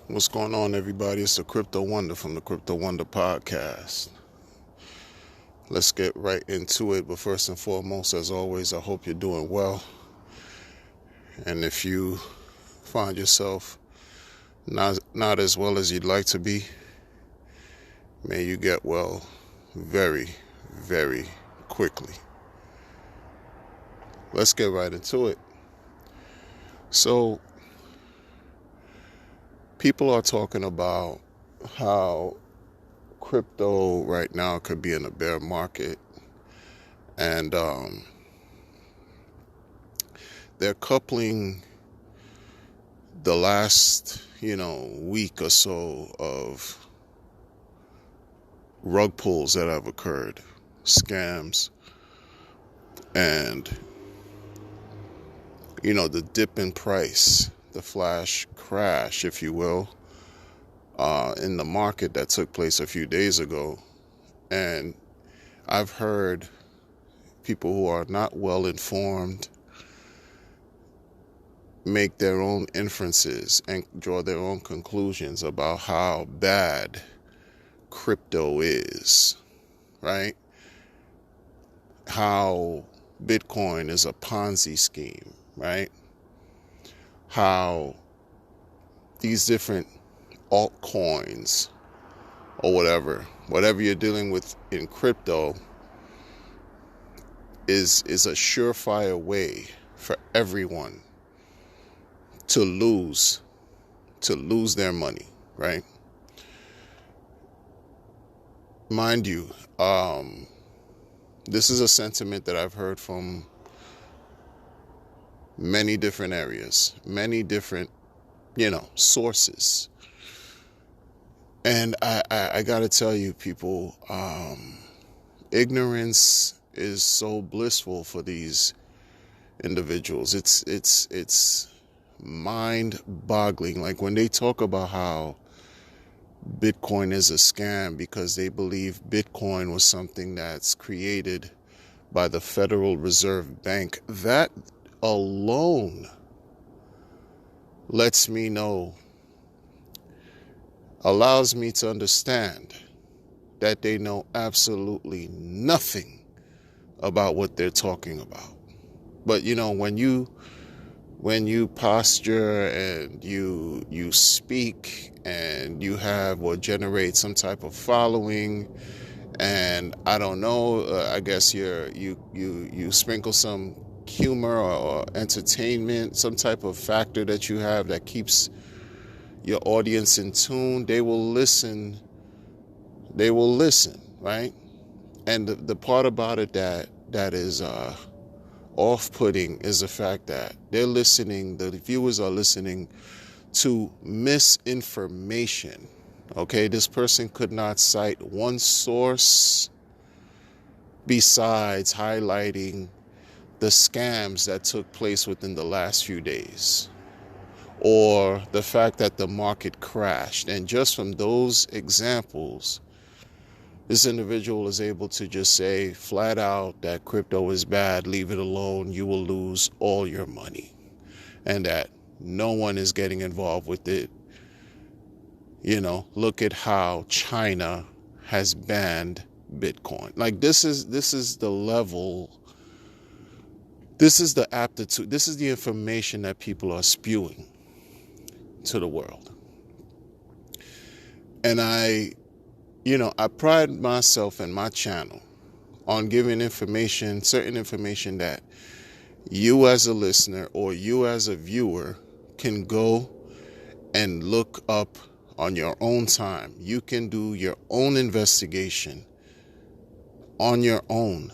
What's going on, everybody? It's the Crypto Wonder from the Crypto Wonder podcast. Let's get right into it. But first and foremost, as always, I hope you're doing well. And if you find yourself not as well as you'd like to be, may you get well very, very quickly. Let's get right into it. So, people are talking about how crypto right now could be in a bear market, and they're coupling the last week or so of rug pulls that have occurred, scams, and the dip in price, the flash crash, if you will, in the market that took place a few days ago. And I've heard people who are not well informed make their own inferences and draw their own conclusions about how bad crypto is, right? How Bitcoin is a Ponzi scheme, right? How these different altcoins or whatever you're dealing with in crypto is a surefire way for everyone to lose their money, right? Mind you, this is a sentiment that I've heard from many different areas, many different, sources. And I gotta tell you, people, ignorance is so blissful for these individuals. It's mind-boggling. Like when they talk about how Bitcoin is a scam because they believe Bitcoin was something that's created by the Federal Reserve Bank, that alone lets me know, allows me to understand that they know absolutely nothing about what they're talking about. But when you posture and you speak and you have or generate some type of following, and I don't know, I guess you sprinkle some humor or entertainment, some type of factor that you have that keeps your audience in tune, they will listen, right? And the part about it that is off-putting is the fact that the viewers are listening to misinformation. Okay, this person could not cite one source besides highlighting the scams that took place within the last few days, or the fact that the market crashed. And just from those examples, this individual is able to just say flat out that crypto is bad, leave it alone, you will lose all your money, and that no one is getting involved with it. Look at how China has banned Bitcoin. Like this is the level, this is the aptitude, this is the information that people are spewing to the world. And I pride myself and my channel on giving information, certain information that you as a listener or you as a viewer can go and look up on your own time. You can do your own investigation on your own.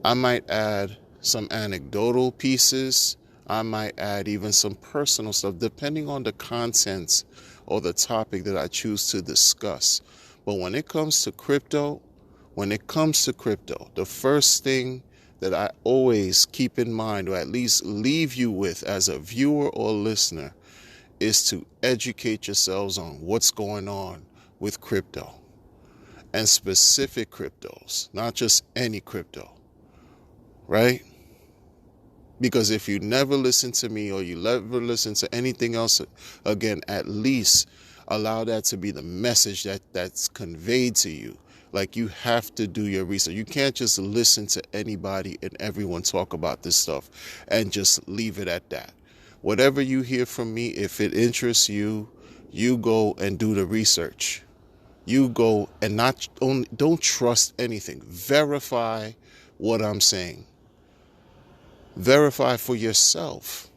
I might add some anecdotal pieces. I might add even some personal stuff, depending on the contents or the topic that I choose to discuss. But when it comes to crypto, the first thing that I always keep in mind, or at least leave you with as a viewer or listener, is to educate yourselves on what's going on with crypto, and specific cryptos, not just any crypto, right? Because if you never listen to me or you never listen to anything else again, at least allow that to be the message that's conveyed to you. Like, you have to do your research. You can't just listen to anybody and everyone talk about this stuff and just leave it at that. Whatever you hear from me, if it interests you, you go and do the research. You go and don't trust anything. Verify what I'm saying. Verify for yourself.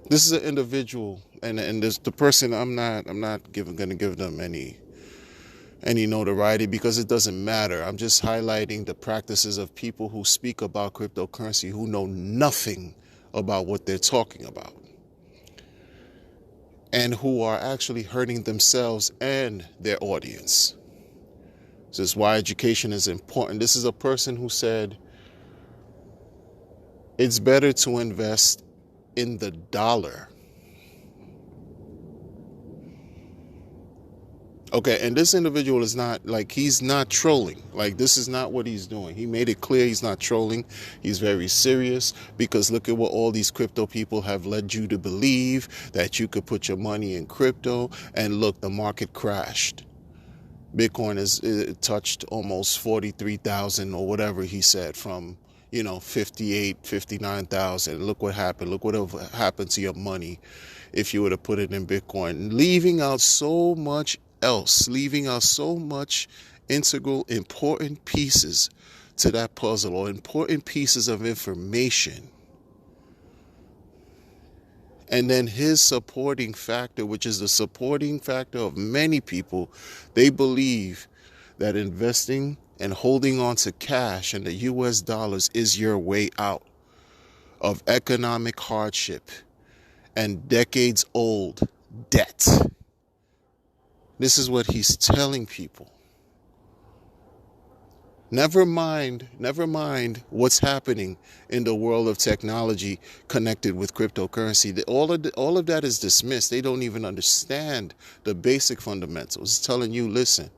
This is an individual, and this, the person, I'm not going to give them any notoriety, because it doesn't matter. I'm just highlighting the practices of people who speak about cryptocurrency who know nothing about what they're talking about, and who are actually hurting themselves and their audience. This is why education is important. This is a person who said it's better to invest in the dollar. Okay, and this individual is not, like, he's not trolling. Like, this is not what he's doing. He made it clear he's not trolling. He's very serious, because look at what all these crypto people have led you to believe, that you could put your money in crypto, and look, the market crashed. Bitcoin is touched almost 43,000 or whatever he said, from 58, 59,000. Look what happened. Look what happened to your money if you were to put it in Bitcoin, leaving out so much else, leaving out so much integral, important pieces to that puzzle, or important pieces of information. And then his supporting factor, which is the supporting factor of many people, they believe that investing and holding on to cash and the US dollars is your way out of economic hardship and decades old debt. This is what he's telling people. Never mind what's happening in the world of technology connected with cryptocurrency. All of that is dismissed. They don't even understand the basic fundamentals. It's telling you, listen,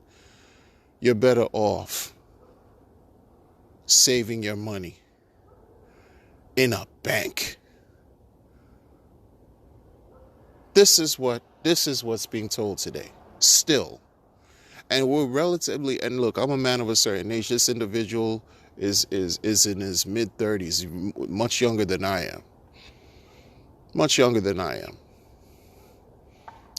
you're better off saving your money in a bank. This is what's being told today. Still. And we're relatively, and look, I'm a man of a certain age. This individual is in his mid-30s, much younger than I am. Much younger than I am.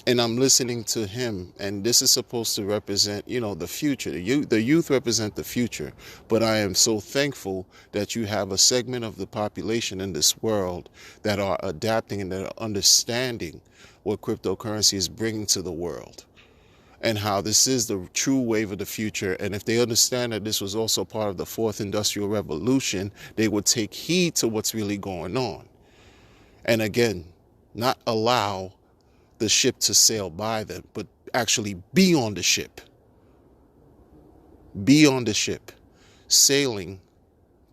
And I'm listening to him, and this is supposed to represent, the future. The youth represent the future. But I am so thankful that you have a segment of the population in this world that are adapting and that are understanding what cryptocurrency is bringing to the world, and how this is the true wave of the future. And if they understand that this was also part of the fourth industrial revolution, they would take heed to what's really going on. And again, not allow the ship to sail by them, but actually be on the ship. Be on the ship, sailing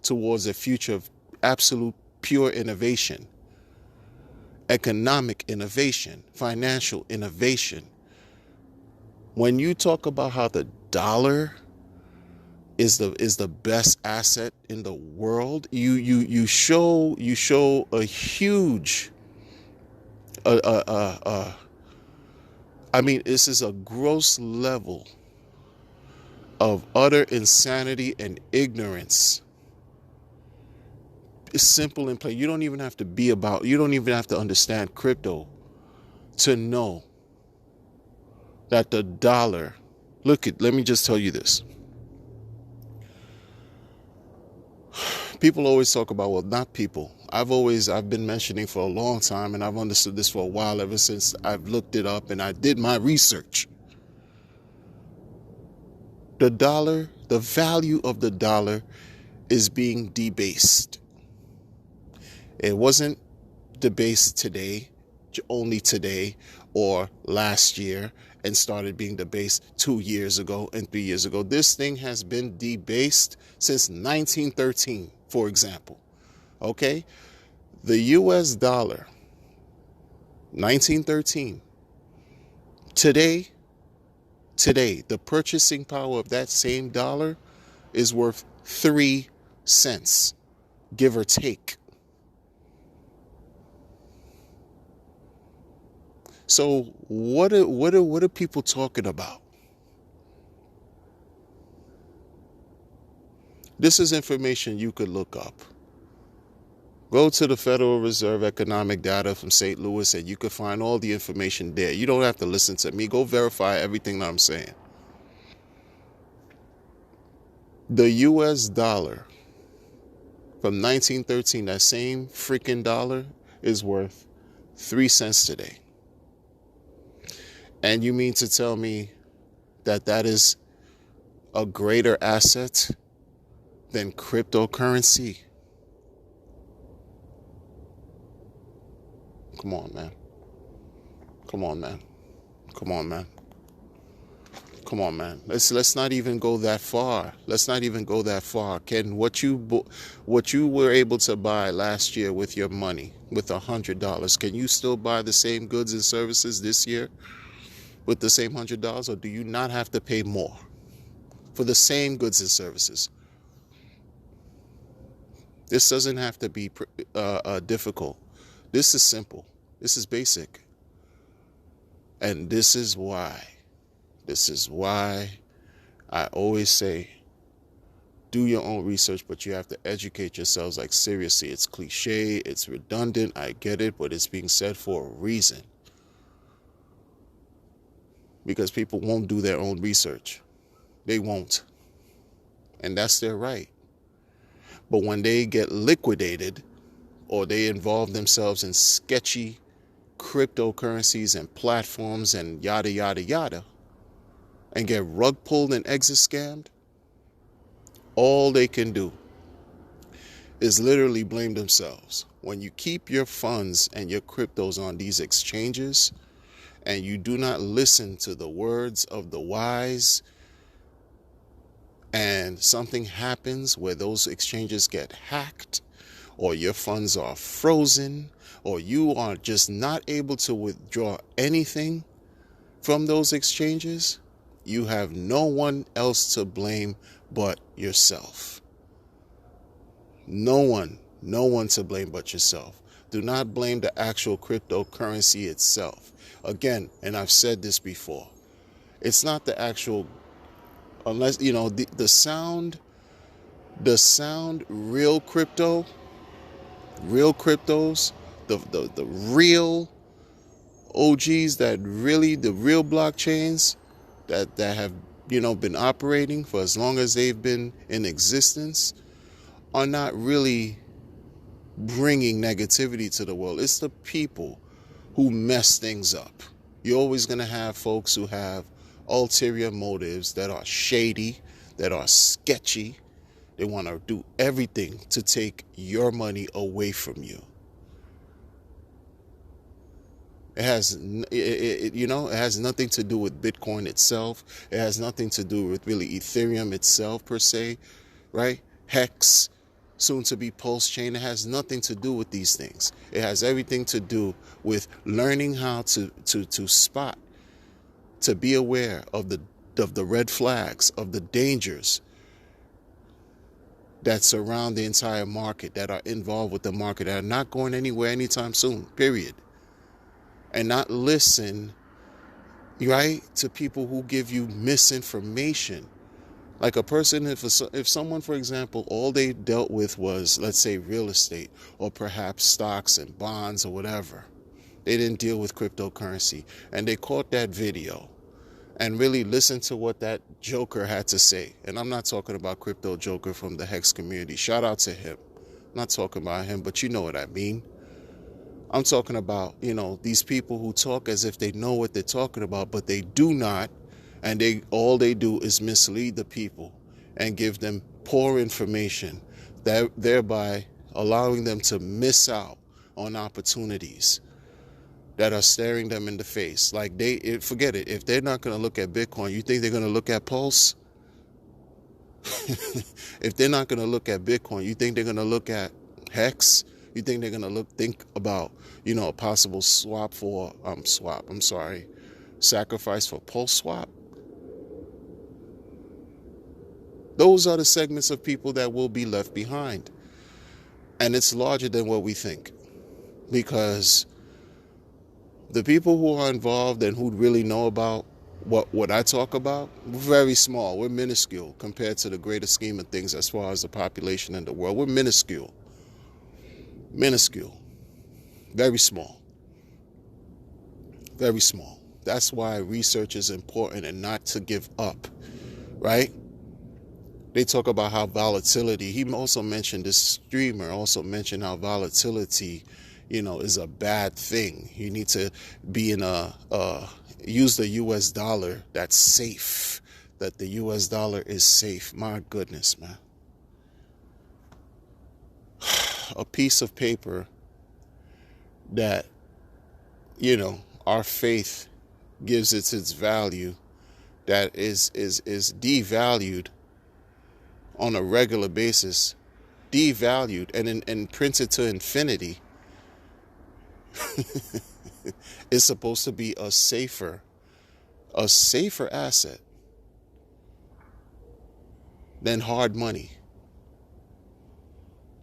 towards a future of absolute pure innovation, economic innovation, financial innovation. When you talk about how the dollar is the best asset in the world, you show a huge this is a gross level of utter insanity and ignorance. It's simple and plain. You don't even have to understand crypto to know that the dollar, let me just tell you this. People always talk about, well, not people. I've been mentioning for a long time, and I've understood this for a while, ever since I've looked it up and I did my research. The dollar, the value of the dollar is being debased. It wasn't debased today, only today or last year, and started being debased 2 years ago and 3 years ago. This thing has been debased since 1913, for example. Okay? The US dollar, 1913. Today, the purchasing power of that same dollar is worth 3 cents. give or take. So what are people talking about? This is information you could look up. Go to the Federal Reserve economic data from St. Louis and you could find all the information there. You don't have to listen to me. Go verify everything that I'm saying. The US dollar from 1913, that same freaking dollar is worth 3 cents today. And you mean to tell me that that is a greater asset than cryptocurrency? Come on, man. Come on, man. Come on, man. Come on, man. Let's not even go that far. Let's not even go that far. Ken, what you were able to buy last year with your money, with $100, can you still buy the same goods and services this year with the same $100, or do you not have to pay more for the same goods and services? This doesn't have to be difficult. This is simple. This is basic. And this is why I always say, do your own research, but you have to educate yourselves. Like, seriously, it's cliche, it's redundant, I get it, but it's being said for a reason. Because people won't do their own research. They won't. And that's their right. But when they get liquidated, or they involve themselves in sketchy cryptocurrencies and platforms and yada, yada, yada, and get rug pulled and exit scammed, all they can do is literally blame themselves. When you keep your funds and your cryptos on these exchanges and you do not listen to the words of the wise, and something happens where those exchanges get hacked, or your funds are frozen, or you are just not able to withdraw anything from those exchanges, you have no one else to blame but yourself. No one to blame but yourself. Do not blame the actual cryptocurrency itself. Again, and I've said this before, it's not the actual, unless, the sound real cryptos, the real OGs, the real blockchains that have, been operating for as long as they've been in existence, are not really bringing negativity to the world. It's the people who mess things up. You're always going to have folks who have ulterior motives that are shady, that are sketchy. They want to do everything to take your money away from you. It has nothing to do with Bitcoin itself. It has nothing to do with really Ethereum itself per se, right? Hex, soon to be PulseChain. It has nothing to do with these things. It has everything to do with learning how to spot, to be aware of the red flags, of the dangers that surround the entire market, that are involved with the market, that are not going anywhere anytime soon, period. And not listen, right, to people who give you misinformation. Like a person, if someone, for example, all they dealt with was, let's say, real estate, or perhaps stocks and bonds or whatever, they didn't deal with cryptocurrency, and they caught that video and really listened to what that joker had to say. And I'm not talking about Crypto Joker from the Hex community. Shout out to him. I'm not talking about him, but you know what I mean. I'm talking about, these people who talk as if they know what they're talking about, but they do not. And all they do is mislead the people and give them poor information, thereby allowing them to miss out on opportunities that are staring them in the face. Like, forget it. If they're not going to look at Bitcoin, you think they're going to look at Pulse? If they're not going to look at Bitcoin, you think they're going to look at Hex? You think they're going to think about, a possible sacrifice for PulseSwap? Those are the segments of people that will be left behind. And it's larger than what we think, because the people who are involved and who really know about what I talk about, we're very small. We're minuscule compared to the greater scheme of things as far as the population in the world. We're minuscule. Minuscule. Very small. Very small. That's why research is important and not to give up, right? They talk about how volatility, he also mentioned, this streamer also mentioned how volatility, is a bad thing. You need to be in use the US dollar that's safe, that the US dollar is safe. My goodness, man. A piece of paper that, our faith gives it its value, that is devalued on a regular basis, devalued and printed to infinity, is supposed to be a safer asset than hard money,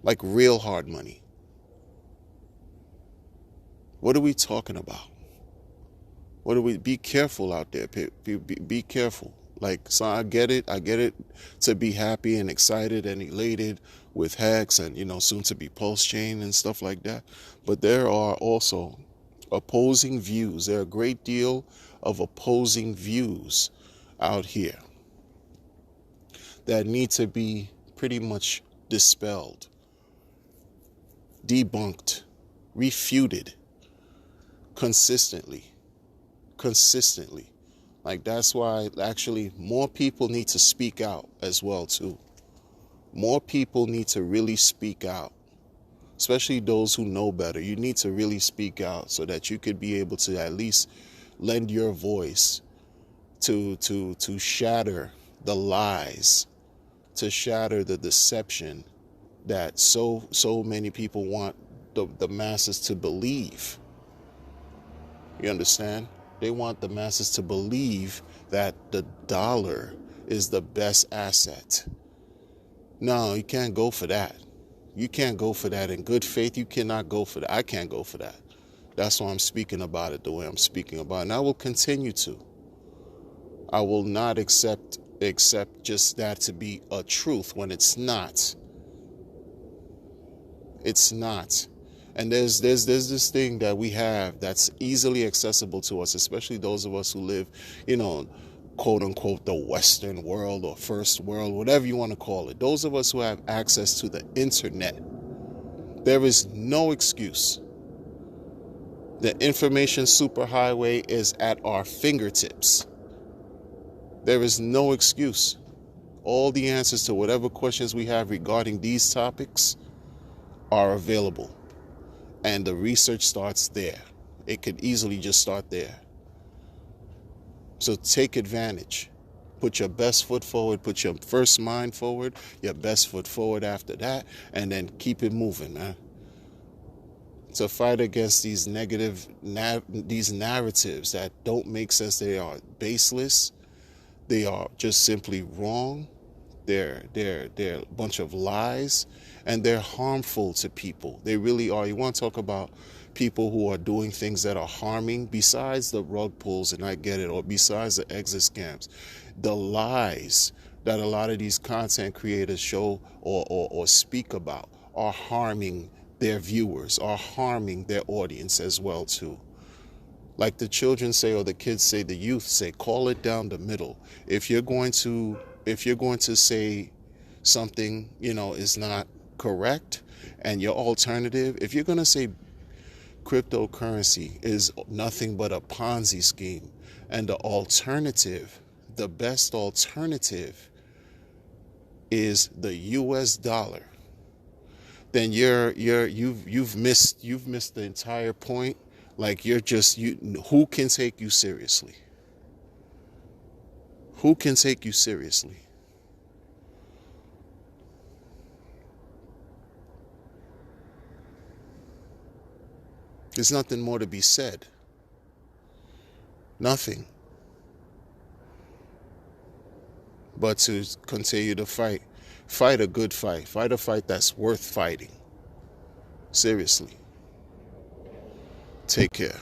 like real hard money. What are we talking about? Be careful out there. Be careful. Like, so I get it to be happy and excited and elated with Hex and, soon to be PulseChain and stuff like that. But there are also opposing views. There are a great deal of opposing views out here that need to be pretty much dispelled, debunked, refuted consistently. Like, that's why actually more people need to speak out as well too. More people need to really speak out, especially those who know better. You need to really speak out so that you could be able to at least lend your voice to shatter the lies, to shatter the deception that so many people want the masses to believe. You understand? They want the masses to believe that the dollar is the best asset. No, you can't go for that. You can't go for that in good faith. You cannot go for that. I can't go for that. That's why I'm speaking about it the way I'm speaking about it. And I will continue to. I will not accept just that to be a truth when it's not. It's not. And there's this thing that we have that's easily accessible to us, especially those of us who live, quote unquote, the Western world or first world, whatever you want to call it. Those of us who have access to the internet, there is no excuse. The information superhighway is at our fingertips. There is no excuse. All the answers to whatever questions we have regarding these topics are available. And the research starts there. It could easily just start there. So take advantage. Put your best foot forward. Put your first mind forward. Your best foot forward after that. And then keep it moving, man. To fight against these these narratives that don't make sense. They are baseless. They are just simply wrong. They're a bunch of lies, and they're harmful to people. They really are. You want to talk about people who are doing things that are harming, besides the rug pulls, and I get it, or besides the exit scams, the lies that a lot of these content creators show or speak about are harming their viewers, are harming their audience as well too. Like the children say, or the kids say, the youth say, call it down the middle. If you're going to say something, is not correct, and your alternative, if you're going to say cryptocurrency is nothing but a Ponzi scheme, and the best alternative is the US dollar, then you've missed the entire point. Like, who can take you seriously? Who can take you seriously? There's nothing more to be said. Nothing. But to continue to fight. Fight a good fight. Fight a fight that's worth fighting. Seriously. Take care.